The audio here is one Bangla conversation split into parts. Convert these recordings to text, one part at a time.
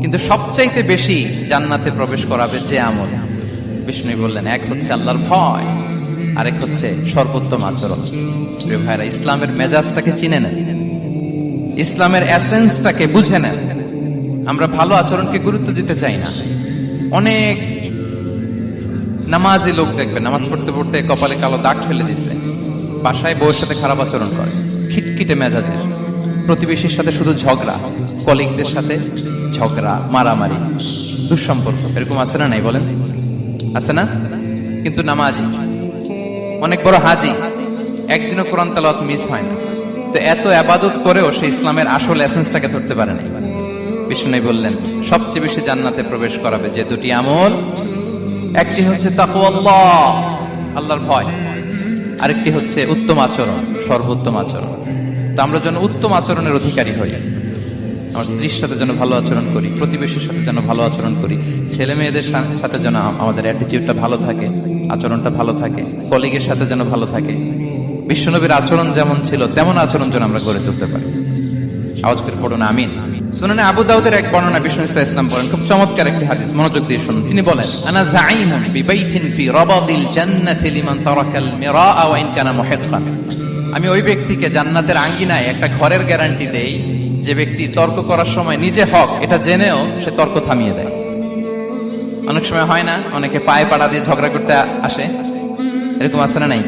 কিন্তু সবচাইতে বেশি জান্নাতে প্রবেশ করাবে যে আমল, বিষ্ণু বললেন, এক হচ্ছে আল্লাহর ভয়, আরেক হচ্ছে সর্বোত্তম আচরণ। প্রিয় ভাইরা, ইসলামের মেজাজটাকে চিনে নেন, ইসলামের এসেন্সটাকে বুঝে নেন। আমরা ভালো আচরণকে গুরুত্ব দিতে চাই না। অনেক নামাজি লোক দেখবেন, নামাজ পড়তে পড়তে কপালে কালো দাগ ফেলে দিচ্ছে, বাসায় বউয়ের সাথে খারাপ আচরণ করে, খিটখিটে মেজাজের, প্রতিবেশীর সাথে শুধু ঝগড়া, কলিগদের সাথে ঝগড়া, মারামারি, দুঃসম্পর্ক, এরকম আছে না নাই বলেন? আছে না? কিন্তু নামাজি, অনেক বড় হাজি, একদিনও কোরআন তেলাওয়াত মিস হয় না। তো এত আবাদত করেও সে ইসলামের আসল এসেন্সটাকে ধরতে পারে নাই। বিষ্ণু বললেন, সবচেয়ে বেশি জান্নাতে প্রবেশ করাবে যে দুটি আমল, একটি হচ্ছে তাকওয়াল্লাহ, আল্লাহর ভয়, আরেকটি হচ্ছে উত্তম আচরণ, সর্বোত্তম আচরণ। তো আমরা যেন উত্তম আচরণের অধিকারী হই, আমার স্ত্রীর সাথে যেন ভালো আচরণ করি, প্রতিবেশীর সাথে যেন ভালো আচরণ করি, ছেলে মেয়েদের সাথে যেন আমাদের অ্যাটিটিউডটা ভালো থাকে, আচরণটা ভালো থাকে, কলিগের সাথে যেন ভালো থাকে। বিশ্বনবীর আচরণ যেমন ছিল তেমন আচরণ যেন আমরা গড়ে তুলতে পারি। আওয়াজ করে পড়ুন আমিন। শুনুন, আবু দাউদের এক বর্ণনা, বিষ্ণু ইসলাম বলেন, খুব চমৎকার একটি হাদিস, মনোযোগ দিয়ে শুনুন। তিনি বলেন, আনা যাঈমুন বিবাইতিন ফি রাবাদিল জান্নাতি লিমান তারাকাল মিরাআ ওয়া ইন কানা মুহিক্কান। আমি ওই ব্যক্তিকে জান্নাতের আঙ্গিনায় একটা ঘরের গ্যারান্টি দেই যে ব্যক্তি তর্ক করার সময় নিজে হক এটা জেনেও সে তর্ক থামিয়ে দেয়। অনেক সময় হয় না, অনেকে পায়ে পাড়া দিয়ে ঝগড়া করতে আসে, এরকম আছে না নাই?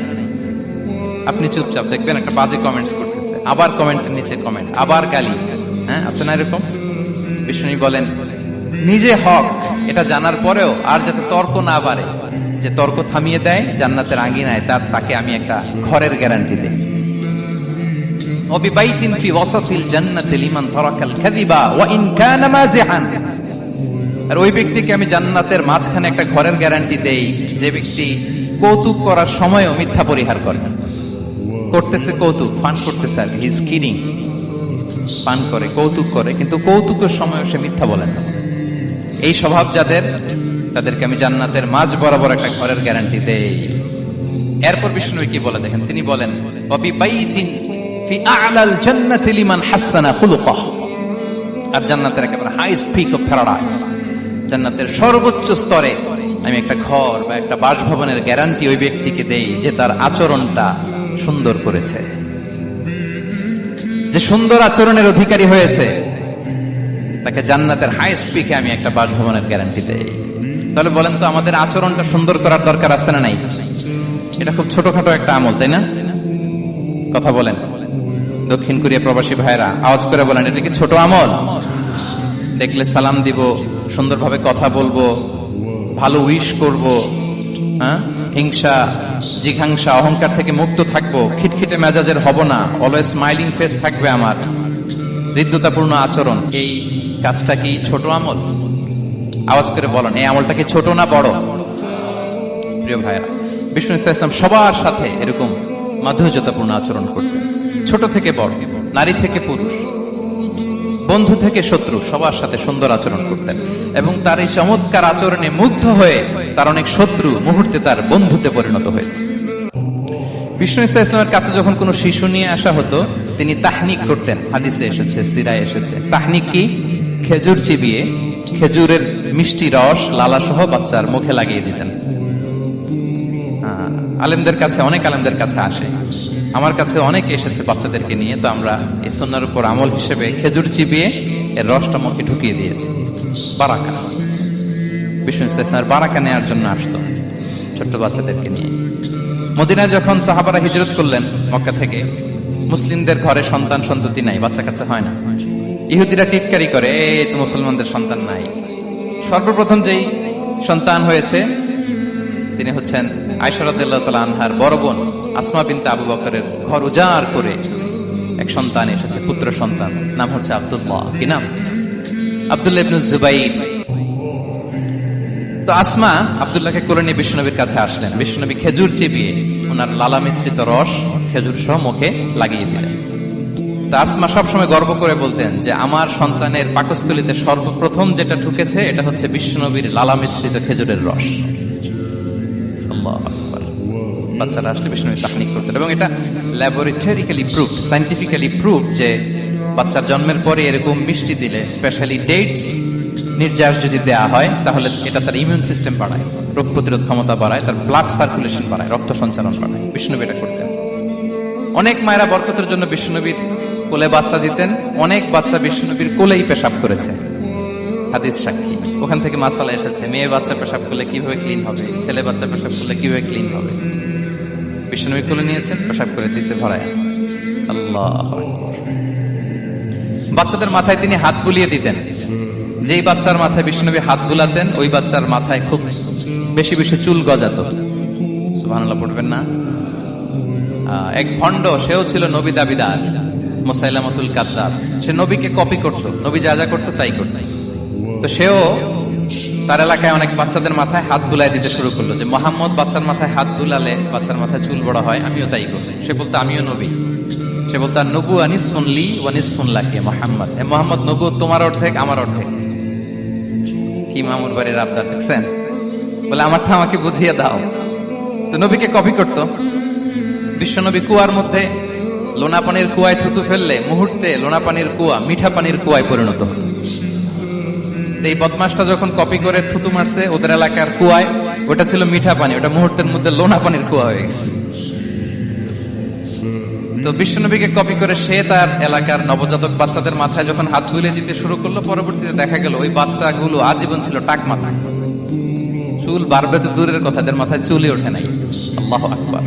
আপনি চুপচাপ দেখবেন একটা বাজে কমেন্টস করতেছে, আবার কমেন্টের নিচে কমেন্ট, আবার গালি, হ্যাঁ আছে না এরকম? বিষ্ণু বলেন, নিজে হক এটা জানার পরেও আর যাতে তর্ক না বাড়ে, যে তর্ক থামিয়ে দেয় জান্নাতের আঙ্গিনায়, তাকে আমি একটা ঘরের গ্যারান্টি দেই। ওবিবাইতিন ফি ওয়াসাতিল জান্নাতি লিমান তারাকাল কাযিবা ওয়া ইন কানা মাযিহান। আর ওই ব্যক্তিকে আমি জান্নাতের মাঝখানে একটা ঘরের গ্যারান্টি দেই যে ব্যক্তি কৌতুক করার সময়ও মিথ্যা পরিহার করে। করতেছে কৌতুক, ফান করতেছে, আর হি ইজ কিডিং, ফান করে, কৌতুক করে, কিন্তু কৌতুকের সময় সে মিথ্যা বলে না। এই স্বভাব যাদের, তাদেরকে আমি জান্নাতের মাঝ বরাবর একটা ঘরের গ্যারান্টি দেই। এরপর বিষ্ণু কি বলে দেখেন, তিনি বলেন, ওয়াবিবাইতিন ফি আ'লাল জান্নাতি লিমান হাসানা খুলুকাহ। আর জান্নাতের একেবারে হাইস্ট পিক অফ প্যারাডাইস, জান্নাতের সর্বোচ্চ স্তরে আমি একটা ঘর বা একটা বাসভবনের গ্যারান্টি ওই ব্যক্তিকে দেই যে তার আচরণটা সুন্দর করেছে, যে সুন্দর আচরণের অধিকারী হয়েছে, তাকে জান্নাতের হাইস্ট পিকে আমি একটা বাসভবনের গ্যারান্টি দেই। তাহলে বলেন তো, আমাদের আচরণটা সুন্দর করার দরকার আছে না নাই? এটা খুব ছোটখাটো একটা আমল, তাই না? কথা বলেন, দক্ষিণ কোরিয়া প্রবাসী ভাইরা আওয়াজ করে বলেন, এটা কি ছোট আমল? দেখলে সালাম দিব, সুন্দরভাবে কথা বলবো, ভালো উইশ করব, হ্যাঁ, হিংসা, জিঘাংসা, অহংকার থেকে মুক্ত থাকবো, খিটখিটে মেজাজের হব না, অলওয়েজ স্মাইলিং ফেস থাকবে আমার, হৃদ্যতাপূর্ণ আচরণ। এই কাজটা কি ছোট আমল? আওয়াজ করে বলেন, এই আমলটা কি ছোট না বড়? প্রিয় ভাইরা, বিষ্ণু ইসলাম সবার সাথে এরকম মাধুর্যতাপূর্ণ আচরণ করতেন, ছোট থেকে বড়, নারী থেকে পুরুষ, বন্ধু থেকে শত্রু, সবার সাথে সুন্দর আচরণ করতেন। এবং তার এই চমৎকার আচরণে মুগ্ধ হয়ে তার অনেক শত্রু মুহূর্তে তার বন্ধুতে পরিণত হয়েছে। বিষ্ণু ইসলামের কাছে যখন কোনো শিশু নিয়ে আসা হতো, তিনি তাহনিক করতেন, হাদিসে এসেছে, সিরায় এসেছে। তাহনিক কি? খেজুর চিবিয়ে খেজুরের মিষ্টি রস লালা সহ বাচ্চার মুখে লাগিয়ে দিতেন। আলেমদের কাছে, অনেক আলেমদের কাছে আসে, আমার কাছে অনেকে এসেছে বাচ্চাদেরকে নিয়ে। তো আমরা এই সুন্নাহর উপর আমল হিসেবে খেজুর চিবিয়ে এর রসটা মুখে ঢুকিয়ে দিয়েছি, বারাকা। বিষ্ণু ইসলামের বারাকা নেওয়ার জন্য আসতো ছোট্ট বাচ্চাদেরকে নিয়ে। মদিনায় যখন সাহাবারা হিজরত করলেন মক্কা থেকে, মুসলিমদের ঘরে সন্তান সন্ততি নাই, বাচ্চা কাচ্চা হয় না। ইহুদিরা টিটকারি করে, এই তো মুসলমানদের সন্তান নাই। সর্বপ্রথম যেই সন্তান হয়েছে তিনি হচ্ছেন আয়েশা রাদিয়াল্লাহু তাআলা আনহার বড় বোন আসমা বিনতে আবু বকরের ঘর উজাড় করে এক সন্তান এসেছে, পুত্র সন্তান, নাম হচ্ছে আব্দুল্লাহ। কি নাম? আব্দুল্লাহ ইবনে জুবাইর। তো আসমা আব্দুল্লাহকে কোলে নিয়ে বিশ্বনবীর কাছে আসলেন। বিশ্বনবী খেজুর চিবিয়ে ওনার লালা মিশ্রিত রস খেজুর সহ মুখে লাগিয়ে দিলেন। তো আসমা সবসময় গর্ব করে বলতেন যে আমার সন্তানের পাকস্থলীতে সর্বপ্রথম যেটা ঢুকেছে এটা হচ্ছে বিশ্বনবীর লালা মিশ্রিত খেজুরের রস। বাচ্চারা আসলে বিষ্ণু তাহনিক করতেন, এবং এটা ল্যাবরেটরিক্যালি প্রুভ, সায়েন্টিফিক্যালি প্রুভ যে বাচ্চার জন্মের পরে এরকম মিষ্টি দিলে, স্পেশালি ডেটস, নির্যাস যদি দেয়া হয় তাহলে এটা তার ইমিউন সিস্টেম বাড়ায়, রোগ প্রতিরোধ ক্ষমতা বাড়ায়, তার ব্লাড সার্কুলেশন বাড়ায়, রক্ত সঞ্চালন বাড়ায়। বিষ্ণুনবী এটা করতেন। অনেক মায়েরা বরকতের জন্য বিষ্ণুনবীর কোলে বাচ্চা দিতেন। অনেক বাচ্চা বিষ্ণুনবীর কোলেই পেশাব করেছে, হাদিস সাক্ষী। ওখান থেকে মাসালা এসেছে, মেয়ে বাচ্চা পেশাব করলে কিভাবে ক্লিন হবে, ছেলে বাচ্চা পেশাব করলে কিভাবে ক্লিন হবে। বিষ্ণুনবী কোলে নিয়েছেন, পেশাব করে দিচ্ছে ভরায়। আল্লাহ। বাচ্চাদের মাথায় তিনি হাত বুলিয়ে দিতেন। যেই বাচ্চার মাথায় বিষ্ণুনবী হাত বুলাতেন ওই বাচ্চার মাথায় খুব বেশি বেশি চুল গজাতো। সুবহানাল্লাহ পড়বেন না? এক ভণ্ড, সেও ছিল নবী দাবিদার, মুসাইলামাতুল কাযযাব। সে নবীকে কপি করত, নবী যা যা করতো তাই করত। তো সেও তার এলাকায় অনেক বাচ্চাদের মাথায় হাত বুলাই দিতে শুরু করলো, যে মোহাম্মদ বাচ্চার মাথায় হাত বুলালে বাচ্চার মাথায় চুল বড় হয়, আমিও তাই করবো। সে বলতো আমিও নবী। সে বলতো নবু আনিস শুনলি ওয়ানিস শুনলাকে মোহাম্মদ, এ মোহাম্মদ নবু তোমার অর্ধেক আমার অর্ধেক। কি মামুর বাড়ির আবদার দেখছেন? বলে আমারটা আমাকে বুঝিয়ে দাও। তো নবীকে কপি করতো। বিশ্বনবী কুয়ার মধ্যে লোনা পানির কুয়ায় থুতু ফেললে মুহূর্তে লোনা পানির কুয়া মিঠা পানির কুয়ায় পরিণত হতো। এই বদমাসটা যখন কপি করে থুতু মারছে ওদের এলাকার কুয়ায়, ওটা ছিল মিঠা পানি, ওটা মুহূর্তের মধ্যে লোনা পানির কুয়া হয়ে গেছে। তো বিশ্বনবীকে কপি করে সে তার এলাকার নবজাতক বাচ্চাদের মাথায় যখন হাত বুলিয়ে দিতে শুরু করলো, পরবর্তীতে দেখা গেল ওই বাচ্চাগুলো আজীবন ছিল টাক মাথা। চুল বাড়বে তো দূরের কথা, এদের মাথায় চুলই ওঠে নাই। আল্লাহু আকবার,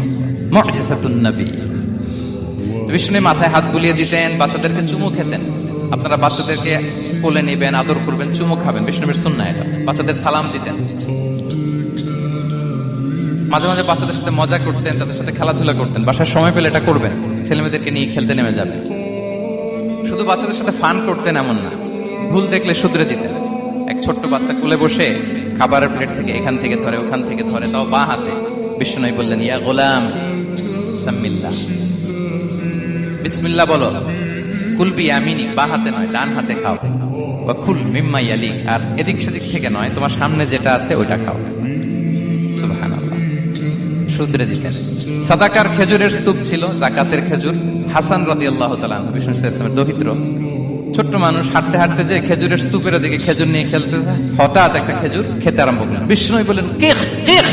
মুজিজাতুন নবী। বিষ্ণু মাথায় হাত বুলিয়ে দিতেন, বাচ্চাদেরকে চুমু খেতেন। আপনারা বাচ্চাদেরকে কোলে নেবেন, আদর করবেন, চুমু খাবেন, বিষ্ণুবীর সুন্নাহ এটা। বাচ্চাদের সালাম দিতেন। মাঝে মাঝে বাচ্চাদের সাথে মজা করতেন, তাদের সাথে খেলাধুলা করতেন। বাসায় সময় পেলে এটা করবেন, ছেলেমেয়েদেরকে নিয়ে খেলতে নেমে যাবেন। শুধু বাচ্চাদের সাথে ফান করতেন এমন না, ভুল দেখলে শুধরে দিতেন। এক ছোট্ট বাচ্চা কোলে বসে খাবারের প্লেট থেকে এখান থেকে ধরে ওখান থেকে ধরে, তাও বাঁ হাতে। বিষ্ণু বললেন ইয়া গোলাম সাম্মিল্লাহ, বিসমিল্লাহ বলো। কুলবি আমিনি, বাঁ হাতে নয় ডান হাতে খাও। বা কুল মিম্মা ইয়ালিক, আর এদিক সেদিক থেকে নয়, তোমার সামনে যেটা আছে ওইটা খাও। সুবহানাল্লাহ, শুধরে দিতেন। সাদাকার খেজুরের স্তূপ ছিল, জাকাতের খেজুর। হাসান রাদিয়াল্লাহু তাআলা আনহু, বিষ্ণু ইসলামের দৌহিত্র, ছোট্ট মানুষ, হাঁটতে হাঁটতে যে খেজুরের স্তূপের দিকে খেজুর নিয়ে খেলতে যায়, হঠাৎ একটা খেজুর খেতে আরম্ভ করলেন। বিষ্ণু বললেন কেখ কেখ,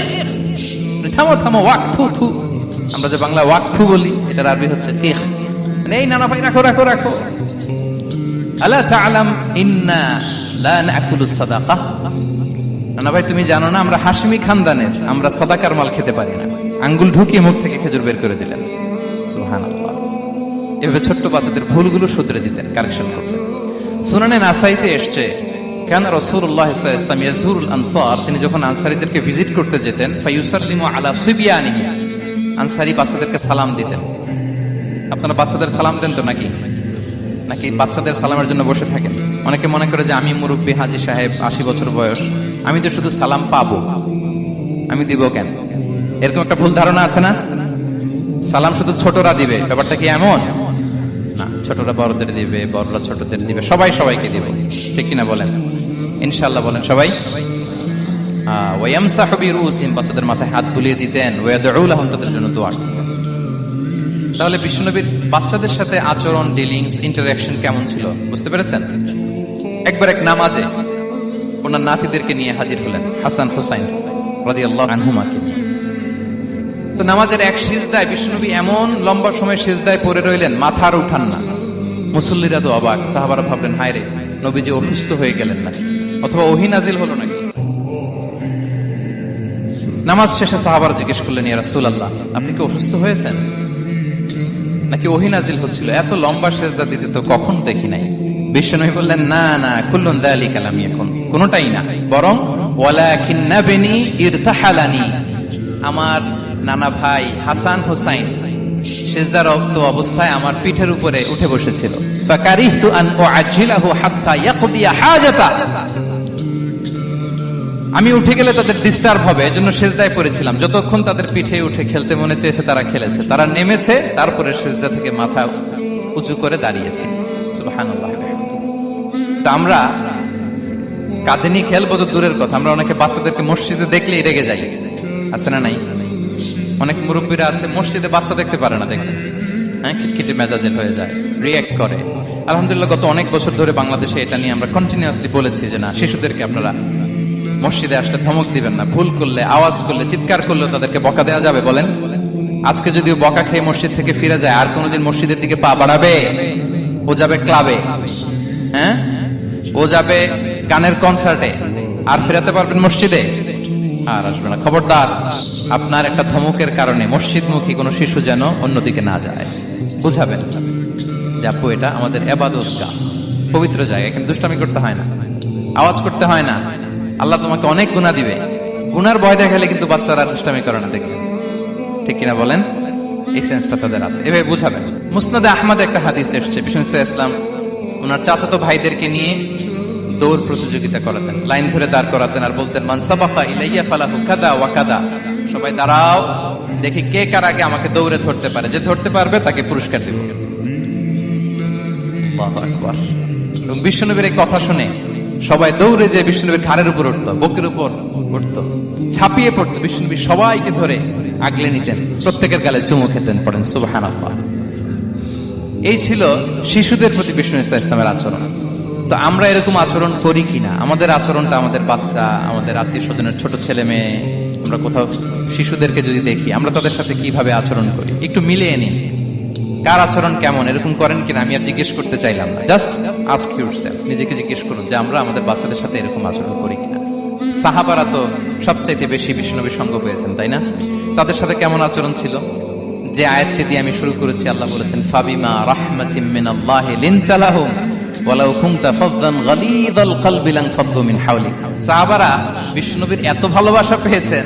থামো থামো, ওয়াক থু থু। আমরা যে বাংলা ওয়াক থু বলি, এটার আরবি হচ্ছে কেখ। এই নানা ভাই রাখো রাখো রাখো। আলা তাআলাম ইন্না লা নাকুলুস সাদাকাহ, নানা ভাই তুমি জানো না আমরা হাশমি খানদানের, আমরা সাদাকার মাল খেতে পারি না। আঙ্গুল ঢুকিয়ে মুখ থেকে খেজুর বের করে দিলেন। সুবহানাল্লাহ। এভাবে ছোট্ট বাচ্চাদের ভুলগুলো শুধরে দিতেন, কারেকশন করতেন। সুনানে নাসাইতে এসছে, কেন রাসূলুল্লাহ সাল্লাল্লাহু আলাইহি ওয়াসাল্লাম ইয়াজুরুল আনসার, তিনি যখন আনসারীদেরকে ভিজিট করতে যেতেন, ফায়ুসাল্লিমু আলা সিবিয়ানিহি, আনসারী বাচ্চাদেরকে সালাম দিতেন। আপনারা বাচ্চাদের সালাম দেন তো নাকি? নাকি বাচ্চাদের সালামের জন্য বসে থাকেন? অনেকে মনে করে যে আমি মুরব্বী হাজী সাহেব, 80 বছর বয়স, আমি তো শুধু সালাম পাবো, আমি দিব কেন? এরকম একটা ভুল ধারণা আছে না? সালাম শুধু ছোটরা দিবে, ব্যাপারটা কি এমন না? ছোটরা বড়দের দিবে, বড়রা ছোটদের দিবে, সবাই সবাইকে দিবে, ঠিক কিনা বলেন? ইনশাআল্লাহ বলেন সবাই। ওয়ায়ামসাহু বিরুসিহিম, বাচ্চাদের মাথায় হাত বুলিয়ে দিতেন। ওয়ায়াদউ লাহুম, তাদের জন্য দোয়া করতেন। তাহলে বিশ্বনবীর বাচ্চাদের সাথে আচরণ, ডিলিংস, ইন্টারঅ্যাকশন কেমন ছিল বুঝতে পেরেছেন? একবার এক নামাজে ওনার নাতিদেরকে নিয়ে হাজির হলেন, হাসান হুসাইন রাদিয়াল্লাহু আনহুমাকে। তো নামাজের এক সিজদায় বিশ্বনবী এমন লম্বা সময় সিজদায় পড়ে রইলেন, মাথার উঠান না। মুসল্লিরা তো অবাক, সাহাবারা ভাবলেন হায় রে, নবীজি অসুস্থ হয়ে গেলেন নাকি, অথবা ওহী নাজিল হলো নাকি। নামাজ শেষে সাহাবারা জিজ্ঞেস করলেন ইয়া রাসূলুল্লাহ, আপনি কি অসুস্থ হয়েছেন নাকি ওহী নাজিল হচ্ছিল? এত লম্বা সিজদা দিতে তো কখন দেখি নাই। বিশ্বনবী বললেন না না, কুল্লুন যালিকা লাম ইয়াকুন, কোনটাই না, বরং ওয়ালাকিন নাবনি ইরতাহালানি, আমার নানা ভাই হাসান হুসাইন সিজদারত অবস্থায় আমার পিঠের উপরে উঠে বসেছিল। ফাকারিহতু আন উআজ্জিলাহু হাত্তা ইয়াকদিয়া হাজাতা, আমি উঠে গেলে তাদের ডিস্টার্ব হবে, এজন্য সিজদায় পড়েছিলাম। যতক্ষণ তাদের পিঠে উঠে খেলতে মনে চেয়েছে তারা খেলেছে, তারা নেমেছে, তারপরে সিজদা থেকে মাথা উঁচু করে দাঁড়িয়েছে। সুবহানাল্লাহ। তো আমরা কাঁধে নিয়ে খেলবো তো দূরের কথা, আমরা অনেকে বাচ্চাদেরকে মসজিদে দেখলেই রেগে যাই, আছে না নাই? অনেক মুরব্বীরা আছে মসজিদে বাচ্চা দেখতে পারে না, দেখেন হ্যাঁ, খিটখিটে মেজাজের হয়ে যায়, রিয়্যাক্ট করে। আলহামদুলিল্লাহ গত অনেক বছর ধরে বাংলাদেশে এটা নিয়ে আমরা কন্টিনিউয়াসলি বলেছি যে না, শিশুদেরকে আপনারা মসজিদে আসলে ধমক দিবেন না, ভুল করলে, আওয়াজ করলে, চিৎকার করলে তাদেরকে বকা দেওয়া যাবে? বলেন। আজকে যদিও বকা খেয়ে মসজিদ থেকে ফিরে যায়, আর কোনোদিন মসজিদের দিকে পা বাড়াবে? ও যাবে ক্লাবে, হ্যাঁ, ও যাবে গানের কনসার্টে, আর ফেরাতে পারবেন মসজিদে? আর আসবে না। খবরদার, আপনার একটা ধমকের কারণে মসজিদমুখী কোনো শিশু যেন অন্যদিকে না যায়। বুঝাবেন যে আপু এটা আমাদের ইবাদত গাহ, পবিত্র জায়গা, এখানে দুষ্টামি করতে হয় না, আওয়াজ করতে হয় না, আল্লাহ তোমাকে অনেক গুনাহ দিবে। গুনার ভয় দেখালে কিন্তু বাচ্চারা দুষ্টামি করে না, দেখবেন। ঠিক কিনা বলেন? এই সেন্সটা তাদের আছে, এভাবে বুঝাবেন। মুসনাদে আহমদ একটা হাদিস এসেছে, বিষ্ণু ইসলাম ওনার চাচাতো ভাইদেরকে নিয়ে দৌড় প্রতিযোগিতা করাতেন, লাইন ধরে দাঁড় করাতেন, আর বলতেন মান সাবাকা ইলাইয়া ফালাহু কাদা ওয়া কাদা, সবাই দাঁড়াও, দেখি কে কার আগে আমাকে দৌড়ে ধরতে পারে, যে ধরতে পারবে তাকে পুরস্কার দেব। আল্লাহু আকবার। এবং বিশ্বনবীর এই কথা শুনে সবাই দৌড়ে যে বিশ্বনবীর ঘাড়ের উপর উঠতো, বুকের উপর উঠতো, ঝাঁপিয়ে পড়তো। বিশ্বনবী সবাইকে ধরে আগলে নিতেন, প্রত্যেকের গালে চুমু খেতেন। পড়েন সুবহানাল্লাহ। এই ছিল শিশুদের প্রতি বিষ্ণু ইসলামের আচরণ। তো আমরা এরকম আচরণ করি কিনা? আমাদের আচরণটা আমাদের বাচ্চা, আমাদের আত্মীয় স্বজনের ছোট ছেলে মেয়ে, আমরা কোথাও শিশুদেরকে যদি দেখি, আমরা তাদের সাথে কিভাবে আচরণ করি একটু মিলিয়ে নিন। কার আচরণ কেমন, এরকম করেন কিনা আমি আর জিজ্ঞেস করতে চাইলাম না, জাস্ট আস্ক ইউরসেলফ, নিজেকে জিজ্ঞেস করুন যে আমরা আমাদের বাচ্চাদের সাথে এরকম আচরণ করি কিনা। সাহাবারা তো সবচাইতে বেশি বিষ্ণুনবীর সঙ্গ পেয়েছেন, তাই না? তাদের সাথে কেমন আচরণ ছিল? যে আয়াতটি দিয়ে আমি শুরু করেছি, আল্লাহ বলেছেন ফাবিমা রাহমাতিম মিনাল্লাহি লিনতা লাহুম ওয়ালাউ কুনতা ফাযযান গালিযাল কলবি লানফাদ্দু মিন হাওলিক। সাহাবারা বিষ্ণুনবীর এত ভালোবাসা পেয়েছেন,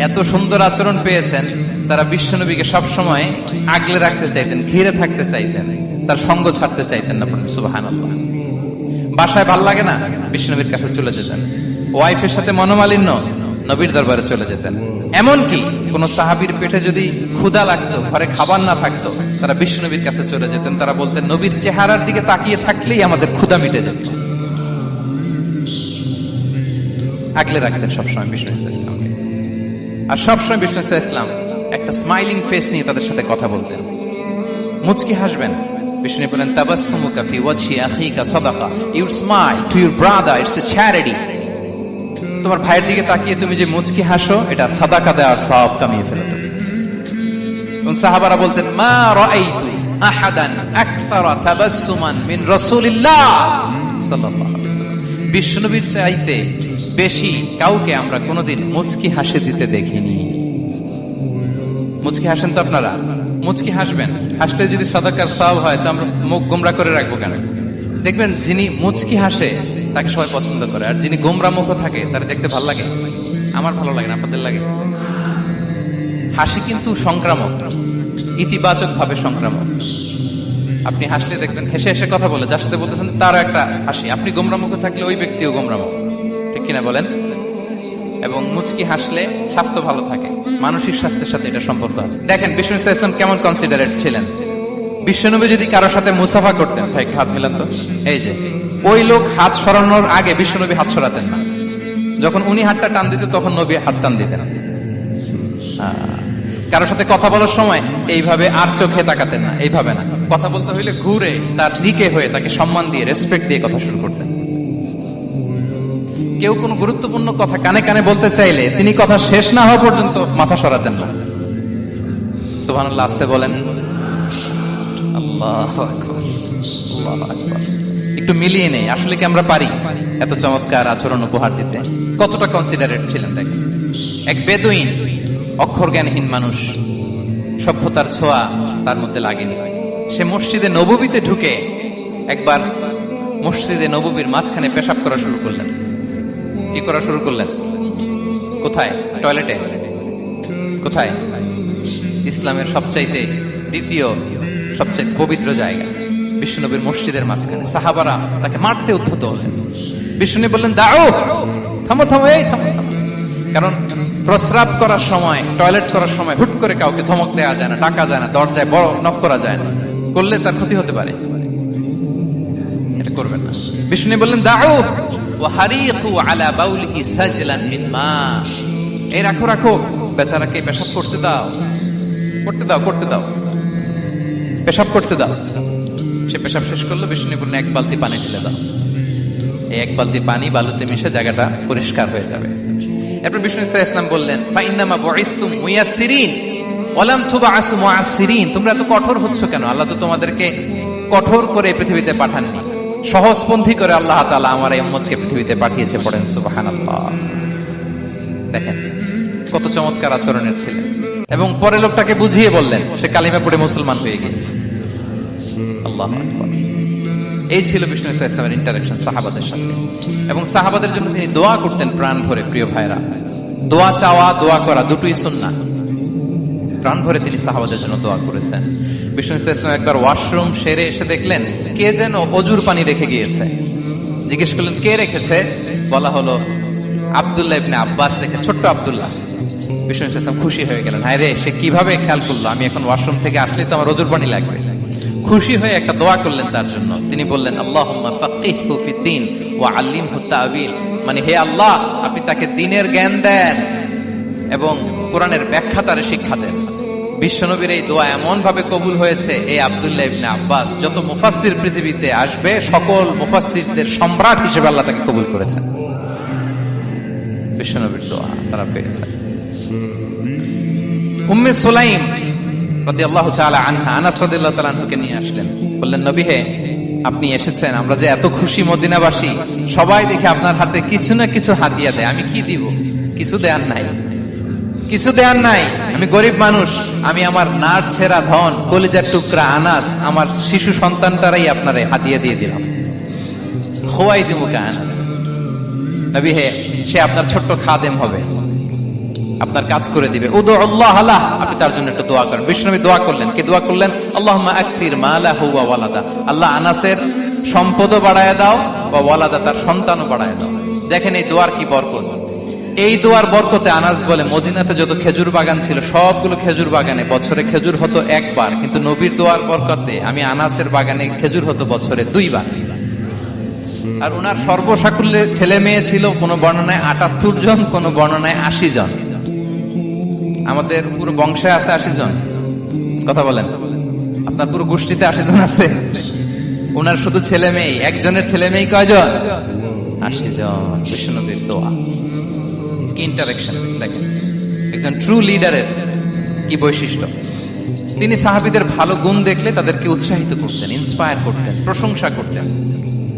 এত সুন্দর আচরণ পেয়েছেন, তারা বিশ্বনবীকে সবসময় আগলে রাখতে চাইতেন, ঘিরে থাকতে চাইতেন, তার সঙ্গ ছাড়তে চাইতেন না। সুবহানাল্লাহ। বাসায় ভাল লাগে না, বিশ্বনবীর কাছে চলে যেতেন। ওয়াইফের সাথে মনোমালিন্য, নবীর দরবারে চলে যেতেন। এমনকি কোন সাহাবীর পেটে যদি ক্ষুধা লাগতো, ঘরে খাবার না থাকতো, তারা বিশ্বনবীর কাছে চলে যেতেন। তারা বলতেন নবীর চেহারার দিকে তাকিয়ে থাকলেই আমাদের ক্ষুধা মিটে যেত। আগলে রাখতেন সবসময় বিষ্ণু ইসলামকে। আর সবসময় বিষ্ণু ইসলাম একটা স্মাইলিং ফেস নিয়ে তাদের সাথে কথা বলতেন, মুচকি হাসবেন। বিষ্ণু বলেন তাবাসসুমুকা ফি ওয়াজহি আখিকা সাদাকা, you smile to your brother, it's a charity. তোমার ভাইয়ের দিকে তাকিয়ে তুমি যে মুচকি হাসো, এটা সাদাকা দেওয়ার সওয়াব কামিয়ে ফেলে তুমি। এবং সাহাবারা বলতেন মা রাআইতু আহাদান আকসারা তাবাসসুমান মিন রাসূলিল্লাহ সাল্লাল্লাহু আলাইহি ওয়াসাল্লাম। বিশ্বনবীর চাইতে বেশি কাউকে আমরা কোনোদিন মুচকি হাসি দিতে দেখিনি। মুচকি হাসেন তো আপনারা? মুচকি হাসবেন, হাসলে যদি সাদাকার সওয়াব হয় তো আমরা মুখ গোমরা করে রাখবো কেন? দেখবেন যিনি মুচকি হাসে তাকে সবাই পছন্দ করে, আর যিনি গোমরা মুখ থাকে তারা দেখতে ভালো লাগে। আমার ভালো লাগে না, আপনাদের লাগে? হাসি কিন্তু সংক্রামক, ইতিবাচক ভাবে সংক্রামক। আপনি হাসলে দেখবেন হেসে হেসে কথা বলে, যার সাথে বলতেছেন তার একটা হাসি। আপনি গোমরা মুখ থাকলে ওই ব্যক্তিও গোমরা মুখ, ঠিক কিনা বলেন? এবং মুচকি হাসলে স্বাস্থ্য ভালো থাকে, মানসিক স্বাস্থ্যের সাথে এটা সম্পর্ক আছে। দেখেন বিষ্ণু ইসলাম কেমন কনসিডারেট ছিলেন। বিশ্বনবী যদি কারোর সাথে মুসাফা করতেন, ভাই হাত মিলান তো, এই যে ওই লোক হাত সরানোর আগে বিশ্বনবী হাত সরাতেন না। যখন উনি হাতটা টান দিতেন তখন নবী হাত টান দিতেন। কারোর সাথে কথা বলার সময় এইভাবে আর চোখে তাকাতেন না, এইভাবে না। কথা বলতে হইলে ঘুরে তার দিকে হয়ে তাকে সম্মান দিয়ে, রেসপেক্ট দিয়ে কথা শুরু করতেন। কেউ কোনো গুরুত্বপূর্ণ কথা কানে কানে বলতে চাইলে তিনি কথা শেষ না হওয়া পর্যন্ত মাথা সরাতেন না। সুবহানাল্লাহ, আসতে বলেন। আল্লাহু আকবার, আল্লাহু আকবার। একটু মিলিয়ে নেই, আসলে কি আমরা পারি এত চমৎকার আচরণ উপহার দিতে? কতটা কনসিডারেট ছিলেন দেখেন। এক বেদুইন, অক্ষর জ্ঞানহীন মানুষ, সভ্যতার ছোঁয়া তার মধ্যে লাগেনি। সে মসজিদে নববীতে ঢুকে একবার মসজিদে নববীর মাঝখানে পেশাব করা শুরু করলেন। কি করা শুরু করলেন? কোথায়? টয়লেটে? কোথায়? ইসলামের সবচাইতে দ্বিতীয় সবচাইতে পবিত্র জায়গা বিশ্বনবীর মসজিদের মাঝখানে। সাহাবারা তাকে মারতে উদ্ধত হলেন। বিষ্ণু বললেন দাও, থামো থামো, এই থামো থামো। কারণ প্রস্রাব করার সময়, টয়লেট করার সময় হুট করে কাউকে ধমক দেওয়া যায় না, ডাকা যায় না, দরজায় বড় নক করা যায় না, করলে তার ক্ষতি হতে পারে, এটা করবেন না। বিষ্ণু বললেন দাও ওয়া হারিকু আলা বাউলিহি সাজলান মিন মা, এই রাখো রাখো, বেচারাকে পেশাব করতে দাও, করতে দাও, করতে দাও। পেশাব করতে দাও। সে পেশাব শেষ করলো, বিষ্ণু বললেন এক বালতি পানি ঢেলে দাও। এই এক বালতি পানি বালুতে মিশে জায়গাটা পরিষ্কার হয়ে যাবে। এরপর বিষ্ণু ইসলাম বললেন ফাইন্নামা বুইসতুম মুয়াসসিরিন ওয়ালাম তুবআসু মুআসসিরিন, তোমরা এত কঠোর হচ্ছ কেন? আল্লাহ তো তোমাদেরকে কঠোর করে পৃথিবীতে পাঠাননি, সহজপন্থী করে আল্লাহ তাআলা আমার এই উম্মতকে পৃথিবীতে পাঠিয়েছে। পড়েন সুবহানাল্লাহ। দেখেন কত চমৎকার আচরণের ছিলেন। এবং পরে লোকটাকে বুঝিয়ে বললেন, সে কালিমা পড়ে মুসলমান হয়ে গিয়েছে। আল্লাহু আকবার। এই ছিল বিষ্ণু ইসলামের ইন্টারেকশন সাহাবাদের সাথে। এবং সাহাবাদের জন্য তিনি দোয়া করতেন প্রাণ ভরে। প্রিয় ভাইরা, দোয়া চাওয়া, দোয়া করা দুটোই সুন্নাহ। প্রাণ ভরে তিনি সাহাবাদের জন্য দোয়া করেছেন। বিষ্ণু ইসলাম একবার ওয়াশরুম সেরে এসে দেখলেন কে যেন অজুর পানি রেখে গিয়েছে। জিজ্ঞেস করলেন কে রেখেছে? বলা হলো আব্দুল্লাহ ইবনে আব্বাস রেখে, ছোট্ট আব্দুল্লাহ। বিষ্ণু ইসলাম খুশি হয়ে গেলেন, হায় রে, সে কিভাবে খেয়াল করলো? আমি এখন ওয়াশরুম থেকে আসলে তো আমার অজুর পানি লাগবে। খুশি হয়ে একটা দোয়া করলেন তার জন্য। তিনি বললেন আল্লাহুম্মা ফাক্কিহহু ফিদ্দীন ওয়া আল্লিমহু তা'বীল, মানে হে আল্লাহ, আপনি তাকে দ্বীনের জ্ঞান দেন এবং কোরআনের ব্যাখ্যা তার শিক্ষা দেন। বিশ্বনবীর এই দোয়া এমন ভাবে কবুল হয়েছে, এই আব্দুল্লাহ ইবনে আব্বাস যত মুফাসসির পৃথিবীতে আসবে সকল মুফাসসিরদের সম্রাট হিসেবে আল্লাহ তাকে কবুল করেছেন। বিশ্বনবীর দোয়া তারা পেয়েছেন। উম্মে সুলাইম রাদিয়াল্লাহু তাআলা আনহা, আনাস রাদিয়াল্লাহু তাআলা আনহুকে নিয়ে আসলেন। বললেন নবী হে, আপনি এসেছেন, আমরা যে এত খুশি মদিনাবাসী, সবাই দেখে আপনার হাতে কিছু না কিছু হাদিয়া দেয়, আমি কি দিব? কিছু দেয়ার নাই, কিছু দেয়ার নাই। আমি গরিব মানুষ, আমি আমার নার ছেঁড়া ধন, কলিজার টুকরা আনাস, আমার শিশু সন্তানটারাই আপনারে হাদিয়া দিয়ে দিলাম। খোয়াই দিমুকা আনাস। নবী হে, সে আপনার ছোট্ট খাদেম হবে, আপনার কাজ করে দিবে। উদুল্লাহ আলাহ, আপনি তার জন্য একটু দোয়া করেন। বিষ্ণুনবী দোয়া করলেন। কি দোয়া করলেন? আল্লাহুম্মা আকসির মালাহু ওয়া ওয়ালাদা, আল্লাহ আনাসের সম্পদও বাড়ায় দাও, ওয়া ওয়ালাদা, তার সন্তানও বাড়ায় দাও। দেখেন এই দোয়ার কি বরকত। এই দোয়ার বরকতে আনাস বলে মদিনাতে যত খেজুর বাগান ছিল সবগুলো খেজুর বাগানে বছরে খেজুর হতো একবার, কিন্তু নবীর দোয়ার বরকতে আমি আনাসের বাগানে খেজুর হতো বছরে 2 বার। আর ওনার সর্বসাকুল্যে ছেলে মেয়ে ছিল, কোন বর্ণনায় 78 জন, কোন বর্ণনায় 80 জন। আমাদের পুরো বংশে আছে 80 জন। কথা বলেন, আপনার পুরো গোষ্ঠীতে 80 জন আছে? ওনার শুধু ছেলে মেয়ে, একজনের ছেলে মেয়ে কয়জন? 80 জন। বিষ্ণুনবীর দোয়া কি ইন্টারেকশন দেখেন। একজন ট্রু লিডারের কি বৈশিষ্ট্য। তিনি সাহাবীদের ভালো গুণ দেখলে তাদেরকে উৎসাহিত করতেন, ইন্সপায়ার করতেন, প্রশংসা করতেন।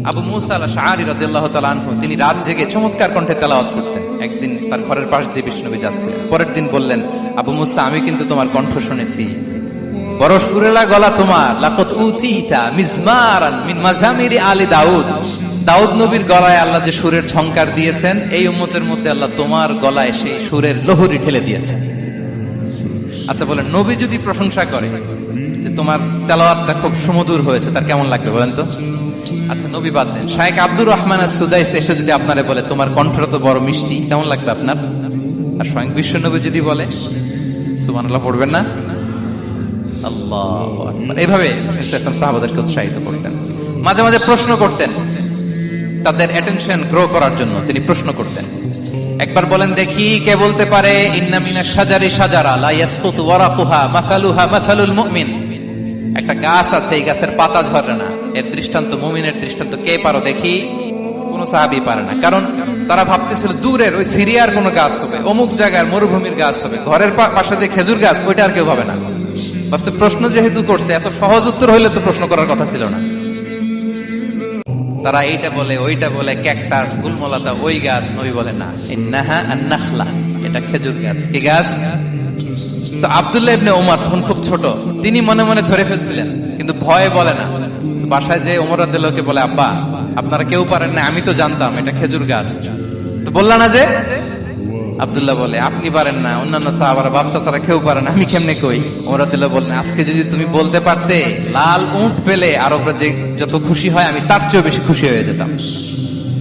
আবু মুসা আল-আশআরী রাদিয়াল্লাহু তাআলা আনহু, তিনি রাত জেগে চমৎকার কণ্ঠে তেলাওয়াত করতেন। একদিন তার ঘরের পাশ দিয়ে বিষ্ণুনবী যাচ্ছিলেন। পরের দিন বললেন, আবু মুসা, আমি কিন্তু তোমার কণ্ঠ শুনেছি, বড় সুরেলা গলা তোমার। লাকাত উতিতা মিজমারান মিন মাজামিরি আলি দাউদ, দাউদ নবীর গলায় আল্লাহ যে সুরের ঝংকার দিয়েছেন, এই উম্মতের মধ্যে আল্লাহ তোমার গলায় সেই সুরের লহরী ঢেলে দিয়েছেন। আচ্ছা বলেন, নবী যদি প্রশংসা করে যে তোমার তেলাওয়াতটা খুব সুমধুর হয়েছে, তার কেমন লাগবে বলেন তো? আচ্ছা নবী বাদ দেন, শায়েখ আব্দুর রহমান আস-সুদাইস এসে যদি আপনারে বলে তোমার কণ্ঠটা তো বড় মিষ্টি, কেমন লাগবে আপনার? আর স্বয়ং বিশ্বনবী যদি বলে, সুবহানাল্লাহ পড়বেন না? আল্লাহু আকবার। এইভাবে ইসলাম সাহাবাদেরকে উৎসাহিত করতেন। মাঝে মাঝে প্রশ্ন করতেন, তাদের অ্যাটেনশন গ্রো করার জন্য তিনি প্রশ্ন করতেন। একবার বলেন দেখি, কে বলতে পারে ইন্না মিনাশ শাজারি শাজারা লা ইয়াসকুতু ওয়ারাকুহা মাসালুহা মাসালুল মুমিন, একটা গাছ আছে, এই গাছের পাতা ঝরে না, এর দৃষ্টান্ত মুমিনের দৃষ্টান্ত। কে পারো দেখি? কোন সাহাবী পারে না। কারণ তারা ভাবতেছিল দূরের ওই সিরিয়ার কোন গাছ হবে, অমুক জায়গার মরুভূমির গাছ হবে, ঘরের পাশে যে খেজুর গাছ ওইটা আর কেউ ভাবে না। ভাবছে প্রশ্ন যেহেতু করছে, এত সহজ উত্তর হইলে তো প্রশ্ন করার কথা ছিল না। তারা এইটা বলে, ওইটা বলে, ক্যাকটাস, গুলমলাতা, ওই গাছ। নবী বলে না, ইন্নাহা আন-নাখলা, এটা খেজুর গাছ। কি গাছ? তো আব্দুল্লাহ ইবনে ওমর তখন খুব ছোট, তিনি মনে মনে ধরে ফেলছিলেন, কিন্তু ভয়ে বলে না। বাসায় যে ওমর রাদিয়াল্লাহু বলে, আব্বা আপনারা কেউ পারেন না, আমি তো জানতাম এটা খেজুর গাছ, তো বললা না যে? আব্দুল্লাহ বলে, আপনি পারেন না, অন্যান্য সাহাবারা বাচ্চা ছাড়া কেউ পারে না, আমি কেমনে কই? ওমর রাদিয়াল্লাহু বললেন, আজকে যদি তুমি বলতে পারতে, লাল উট পেলে আরবরা যে যত খুশি হয়, আমি তার চেয়েও বেশি খুশি হয়ে যেতাম।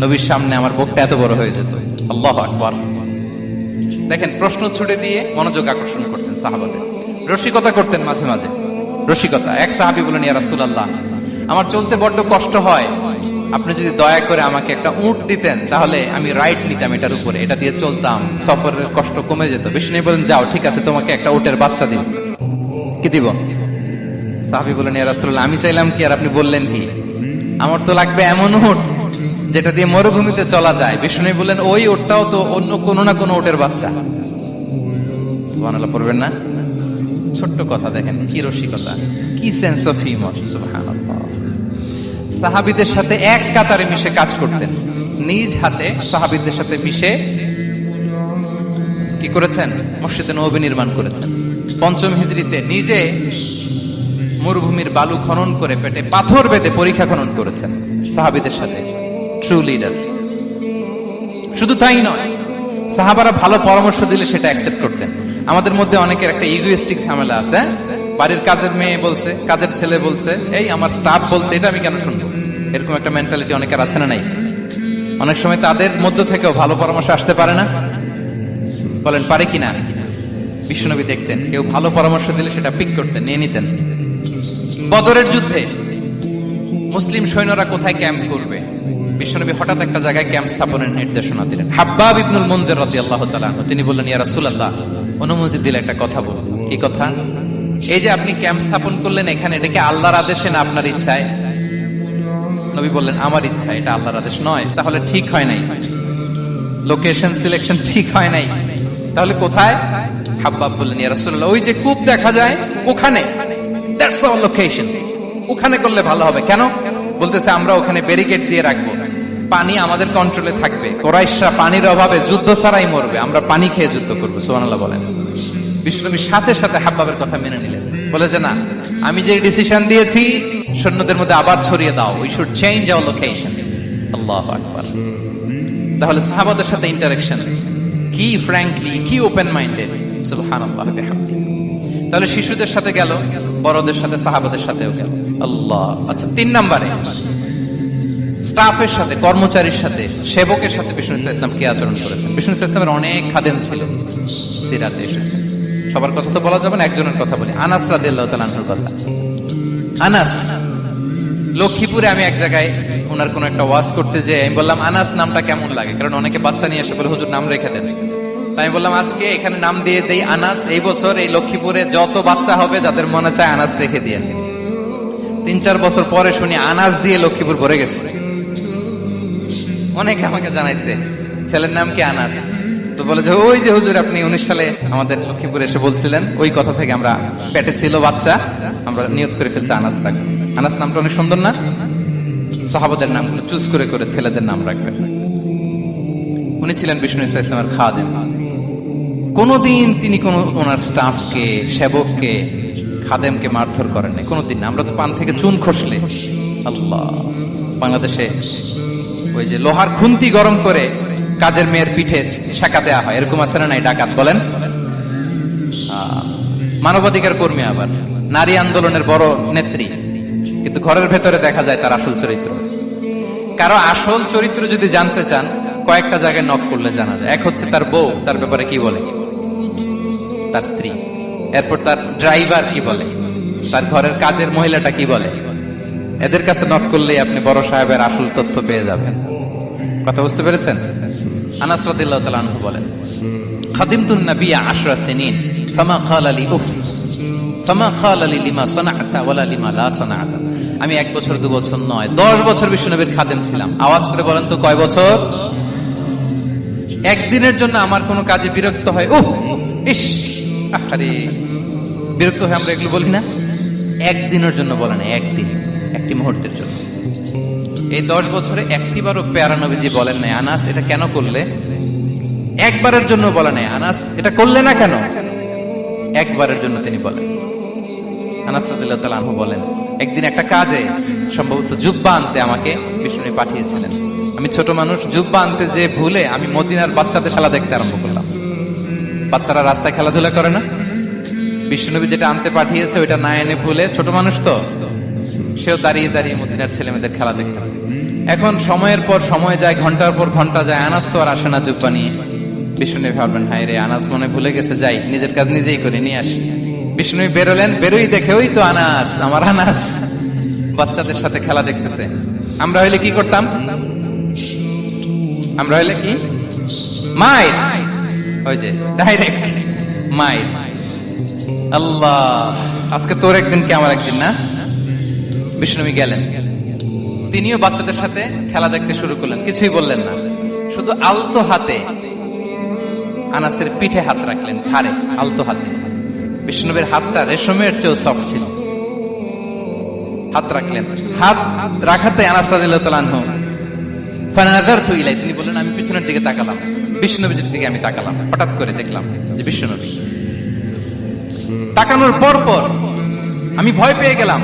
নবীর সামনে আমার বুকটা এত বড় হয়ে যেত। আল্লাহু আকবার। দেখেন, প্রশ্ন ছুড়ে দিয়ে মনোযোগ আকর্ষণ করতেন সাহাবাদের। রসিকতা করতেন মাঝে মাঝে, রসিকতা। এক সাহাবী বলেন, ইয়া রাসূলুল্লাহ, আমার চলতে বড্ড কষ্ট হয়, আপনি যদি দয়া করে আমাকে একটা উট দিতেন, তাহলে আমি রাইড নিতাম এটার উপরে, এটা দিয়ে চলতাম, সফরের কষ্ট কমে যেত। বিষ্ণু বলেন, যাও ঠিক আছে, তোমাকে একটা উটের বাচ্চা দিব। কি দিব? সাহাবী বললেন, ইয়া রাসূলুল্লাহ, আমি চাইলাম কি আর আপনি বললেন কি? আমার তো লাগবে এমন উট যেটা দিয়ে মরুভূমিতে চলা যায়। বিষ্ণু বললেন, ওই উটটাও তো অন্য কোনো না কোনো উটের বাচ্চা। সুবহানাল্লাহ পড়বেন না? ছোট্ট কথা, দেখেন কি রসিকতা, কি সেন্স অফ হিউমার। সুবহানাল্লাহ। সাহাবীদের সাথে এক কাতারে মিশে কাজ করতেন, নিজ হাতে সাহাবীদের সাথে মিশে কি করেছেন? মসজিদে নববী নির্মাণ করেছেন। পঞ্চম হিজরিতে নিজে মরুভূমির বালু খনন করে পেটে পাথর বেঁধে পরীক্ষা খনন করেছেন সাহাবীদের সাথে। True leader. শুধু তাই নয়, সাহাবারা ভালো পরামর্শ দিলে সেটা অ্যাকসেপ্ট করতেন। আমাদের মধ্যে অনেকের একটা ইগোইস্টিক ঝামেলা আছে। বাড়ির কাজের মেয়ে বলছে, কাজের ছেলে বলছে, এই আমার স্টাফ বলছে, এটা আমি কেন শুনবো? এরকম একটা মেন্টালিটি অনেকের আছে না নাই? অনেক সময় তাদের মধ্য থেকেও ভালো পরামর্শ আসতে পারে না। বলেন পারে কিনা? বিশ্বনবী দেখতেন কেউ ভালো পরামর্শ দিলে সেটা পিক করতেন, নিয়ে নিতেন। বদরের যুদ্ধে মুসলিম সৈন্যরা কোথায় ক্যাম্প করবে, বিশ্বনবী হঠাৎ একটা জায়গায় ক্যাম্প স্থাপনের নির্দেশনা দিলেন। হাব্বাব ইবনুল মুনজির রাদিয়াল্লাহু তাআলা আনহু তিনি বললেন, ইয়া রাসূলুল্লাহ, অনুমতি দিলে একটা কথা বলবো। কি কথা? এই যে আপনি ক্যাম্প স্থাপন করলেন এখানে, এটা কি আল্লাহর আদেশে না আপনার ইচ্ছায়? নবী বললেন, আমার ইচ্ছা, এটা আল্লাহর আদেশ নয়। তাহলে ঠিক হয় নাই, লোকেশন সিলেকশন ঠিক হয় নাই। তাহলে কোথায়? হাব্বাব বললেন, ইয়া রাসূলুল্লাহ, ওই যে কূপ দেখা যায় ওখানে, দ্যাটস আওয়ার লোকেশন, ওখানে করলে ভালো হবে। কেন? বলতেছে, আমরা ওখানে ব্যারিকেড দিয়ে রাখবো, পানি আমাদের কন্ট্রোলে থাকবে, কুরাইশরা পানির অভাবে যুদ্ধ ছাড়াই মরবে, আমরা পানি খেয়ে যুদ্ধ করবো। সুবহানাল্লাহ বলেন। বিশ্বনবী সাথে সাথে হাব্বাবের কথা মেনে নিলেন, বলে যে না, আমি যে ডিসিশন দিয়েছি সৈন্যদের মধ্যে আবার ছড়িয়ে দাও, we should change our location. আল্লাহু আকবার। তাহলে সাহাবাদের সাথে ইন্টারেকশন কি ফ্র্যাঙ্কলি, কি ওপেন মাইন্ডেড। সুবহানাল্লাহ বিহামদিহি। তাহলে শিশুদের সাথে গেল, বড়দের সাথে, সাহাবাদের সাথেও গেল। আল্লাহ। আচ্ছা, 3 নম্বরে স্টাফের সাথে, কর্মচারীর সাথে, সেবকের সাথে বিষ্ণু ইসলাম কি আচরণ করেছেন? বিষ্ণু ইসলামের অনেক খাদেম ছিল, সিরাতে এসেছে। সবার কথা তো বলা যাবে না, একজনের কথা বলি, আনাস রাদিয়াল্লাহু তাআলা আনহুর কথা। আনাস লক্ষ্মীপুরে, আমি এক জায়গায় ওনার কোন একটা ওয়াজ করতে যেয়ে আমি বললাম, আনাস নামটা কেমন লাগে? কারণ অনেকে বাচ্চা নিয়ে এসে বলে, হুজুর নাম রেখে দেন। তাই আমি বললাম, আজকে এখানে নাম দিয়ে দেই আনাস। এই বছর এই লক্ষ্মীপুরে যত বাচ্চা হবে যাদের মনে চায় আনাস রেখে দিয়ে। 3-4 বছর পরে শুনি আনাস দিয়ে লক্ষ্মীপুর ভরে গেছে। অনেকে আমাকে জানাইছে ছেলের নাম কি আনাস। তো বলে যে, ওই যে হুজুর আপনি 19 সালে আমাদের লক্ষ্মীপুরে এসে বলছিলেন, ওই কথা থেকে আমরা, পেটে ছিল বাচ্চা, আমরা নিয়ত করে ফেলছি আনাস রাখবো। আনাস নামটা অনেক সুন্দর না? সাহাবাদের নামগুলো চুজ করে করে ছেলেদের নাম রাখবেন। উনি ছিলেন বিষ্ণু ইসলামের খাদেম। কোনদিন তিনি কোন ওনার স্টাফকে, সেবককে, খাদেমকে মারধর করেন নাই, কোনদিন না। আমরা তো পান থেকে চুন খসলে, আল্লাহ, বাংলাদেশে ওই যে লোহার খুন্তি গরম করে কাজের মেয়ের পিঠে শাকা দেয়া হয়, এরকম আছে না নাই? ডাকাত বলেন। মানবাধিকার কর্মী, আবার নারী আন্দোলনের বড় নেত্রী, কিন্তু ঘরের ভেতরে দেখা যায় তার আসল চরিত্র। কারো আসল চরিত্র যদি জানতে চান, কয়েকটা জায়গায় নক করলে জানা যায়। এক হচ্ছে তার বউ, তার ব্যাপারে কি বলে, তার স্ত্রী। এরপর তার ড্রাইভার কি বলে, তার ঘরের কাজের মহিলাটা কি বলে। এদের কাছে নক করলে আপনি বড় সাহেবের আসল তথ্য পেয়ে যাবেন। কথা বুঝতে পেরেছেন? আনাস রাদিয়াল্লাহু তাআলা আনহু বলেন, খাদিমতুন নবী 10 সিনিন ফামা ক্বালা লি উফ ফামা ক্বালা লি লিমা সানা'তা ওয়ালা লিমা লা সানা'তা। আমি 1 বছর 2 বছর নয়, 10 বছর বিশ্বনবীর খাদেম ছিলাম। আওয়াজ করে বলেন তো, কয় বছর? একদিনের জন্য আমার কোনো কাজে বিরক্ত হয়, উফ, ইস, আরে, বিরক্ত হয়ে আমরা এগুলো বলি না? একদিনের জন্য বলে না, একদিন, একটি মুহূর্তের জন্য। এই 10 বছরে একটিবারও পেয়ারা নবীজি বলেন নাই, আনাস এটা কেন করলে? একবারের জন্য বলে নাই, আনাস এটা করলে না কেন? একবারের জন্য তিনি বলেন। আনাস রাদিয়াল্লাহু তাআলা আনহু বলেন, একদিন একটা কাজে, সম্ভবত জুব্বা আনতে আমাকে বিষ্ণু পাঠিয়েছিলেন। আমি ছোট মানুষ, জুব্বা আনতে যে ভুলে আমি মদিনার বাচ্চাদের খেলা দেখতে আরম্ভ করলাম। বাচ্চারা রাস্তায় খেলাধুলা করে না? বিশ্বনবী যেটা আনতে পাঠিয়েছে ওইটা না এনে ভুলে, ছোট মানুষ তো, সেও দাঁড়িয়ে দাঁড়িয়ে মদিনার ছেলে মেয়েদের খেলা দেখতেছে। এখন সময়ের পর সময় যায়, ঘন্টার পর ঘন্টা যায়, আনাস তো আর আসে না জুব্বা নিয়ে। বিষ্ণু ভাবলেন, হায় রে, আনাস মনে ভুলে গেছে, যাই নিজের কাজ নিজেই করে নিয়ে আসি। বিষ্ণু বেরোলেন, বেরোই দেখে ওই তো আনাস, আমার আনাস বাচ্চাদের সাথে খেলা দেখতেছে। আমরা হইলে কি করতাম? আমরা হইলে কি? মাইর, ওই যে ডাইরেক্ট মাইর। আল্লাহ আজকে তোর একদিন কি আমার একদিন না। বিষ্ণুনবী গেলেন, তিনিও বাচ্চাদের সাথে খেলা দেখতে শুরু করলেন, কিছুই বললেন না, শুধু আলতো হাতে আনাসের পিঠে হাত রাখলেন, ঘাড়ে আলতো হাতে। বিষ্ণুনবীর হাতটা রেশমের চেয়েও সফট ছিল। হাত রাখলেন, হাত রাখাতে আনাস রাদিয়াল্লাহু তাআলা আনহু ফানাযারতু ইলাই, তিনি বললেন আমি পিছনের দিকে তাকালাম, বিষ্ণুনবীর দিকে আমি তাকালাম, হঠাৎ করে দেখলাম যে বিষ্ণুনবী। তাকানোর পর পর আমি ভয় পেয়ে গেলাম,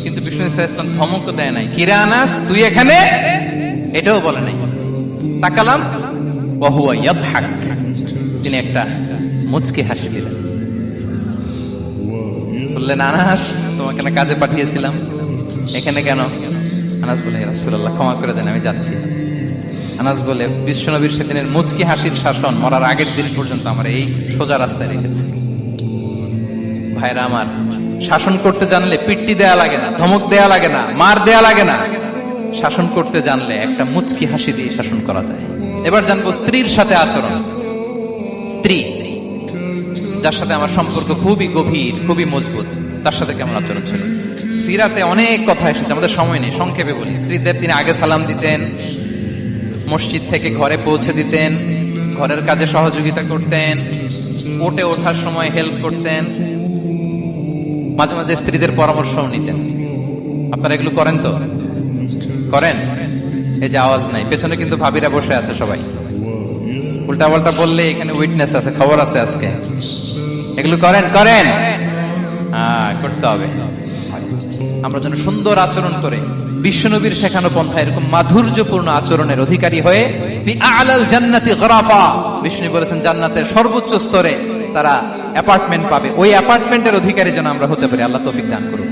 কিন্তু বিষ্ণু সাল্লাল্লাহু আলাইহি ওয়াসাল্লাম ধমক দেয় নাই, কিরে আনাস তুই এখানে, এটাও বলে নাই। তাকালাম, ওয়া হুয়া ইয়াদহাক, তিনি একটা মুচকি হাসি দিলেন। বললেন আনাস তোমাকে না কাজে পাঠিয়েছিলাম, এখানে কেন? আনাস বলে ইয়া রাসূলুল্লাহ ক্ষমা করে দেন, আমি যাচ্ছি। আনাস বলে বিশ্বনবীর সেদিনের মুচকি হাসির শাসন মরার আগের দিন পর্যন্ত আমার এই সোজা রাস্তায় রেখেছে। ভাইরা আমার, শাসন করতে জানলে পিট্টি দেয়া লাগে না, ধমক দেয়া লাগে না, মার দেয়া লাগে না। শাসন করতে জানলে একটা মুচকি হাসি দিয়ে শাসন করা যায়। এবার জানবো স্ত্রীর সাথে আচরণ। স্ত্রী যার সাথে আমার সম্পর্ক খুবই গভীর, খুবই মজবুত, তার সাথে কেমন আচরণ ছিল। সিরাতে অনেক কথা এসেছে, আমাদের সময় নেই, সংক্ষেপে বলি। স্ত্রীদের তিনি আগে সালাম দিতেন, মসজিদ থেকে ঘরে পৌঁছে দিতেন, ঘরের কাজে সহযোগিতা করতেন, ওটে ওঠার সময় হেল্প করতেন, মাঝে মাঝে স্ত্রীদের পরামর্শও নিতেন। আপনারা এগুলো করেন তো? করেন? এই যে আওয়াজ নাই, পেছনে কিন্তু ভাবিরা বসে আছে সবাই। উল্টা পাল্টা বললে এখানে উইটনেস আছে, খবর আছে আজকে। এগুলো করেন? করেন? করতে হবে। আমরা যেন সুন্দর আচরণ করে বিশ্বনবীর শেখানো পন্থা এরকম মাধুর্যপূর্ণ আচরণের অধিকারী হয়ে ফি আ'লাল জান্নাতি গরাফা, বিষ্ণু বলেছেন জান্নাতের সর্বোচ্চ স্তরে তারা অ্যাপার্টমেন্ট পাবে, ওই অ্যাপার্টমেন্টের অধিকারী যেন আমরা হতে পারি। আল্লাহ তৌফিক দান করুন।